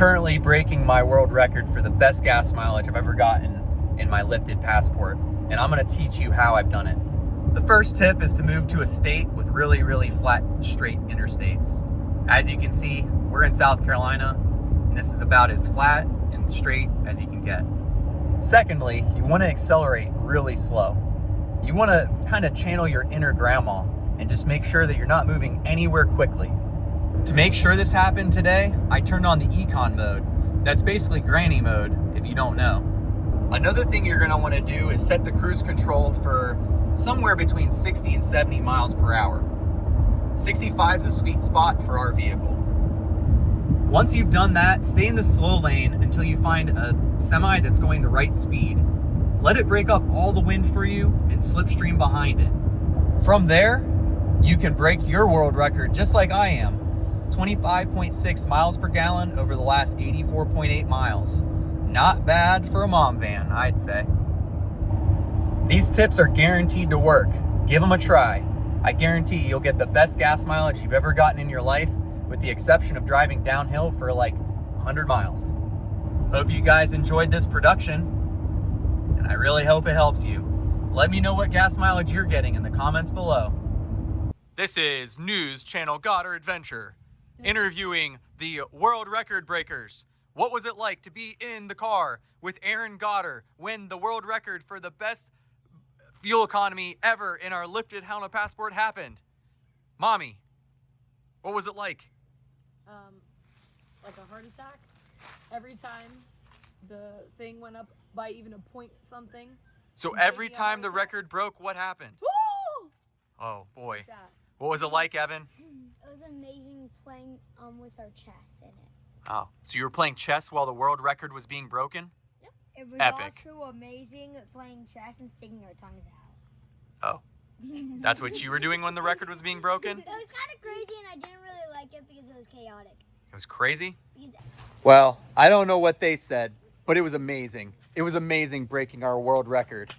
currently breaking my world record for the best gas mileage I've ever gotten in my lifted Passport, and I'm gonna teach you how I've done it. The first tip is to move to a state with really, really flat, straight interstates. As you can see, we're in South Carolina, and this is about as flat and straight as you can get. Secondly, you wanna accelerate really slow. You wanna kind of channel your inner grandma and just make sure that you're not moving anywhere quickly. To make sure this happened today, I turned on the econ mode. That's basically granny mode, if you don't know. Another thing you're gonna wanna do is set the cruise control for somewhere between 60 and 70 miles per hour. 65 is a sweet spot for our vehicle. Once you've done that, stay in the slow lane until you find a semi that's going the right speed. Let it break up all the wind for you and slipstream behind it. From there, you can break your world record just like I am. 25.6 miles per gallon over the last 84.8 miles. Not bad for a mom van, I'd say. These tips are guaranteed to work. Give them a try. I guarantee you'll get the best gas mileage you've ever gotten in your life, with the exception of driving downhill for like 100 miles. Hope you guys enjoyed this production, and I really hope it helps you. Let me know what gas mileage you're getting in the comments below. This is News Channel Goddard Adventure, interviewing the world record breakers. What was it like to be in the car with Aaron Goddard when the world record for the best fuel economy ever in our lifted Honda Passport happened? Mommy, what was it like? Like a heart attack. Every time the thing went up by even a point something. So every time the record broke, what happened? Woo! Oh boy. That. What was it like, Evan? It was amazing playing with our chess in it. Oh, so you were playing chess while the world record was being broken? Yep. It was Epic. also amazing playing chess and sticking our tongues out. Oh, that's what you were doing when the record was being broken? It was kind of crazy, and I didn't really like it because it was chaotic. It was crazy? Because Well, I don't know what they said, but it was amazing. It was amazing breaking our world record.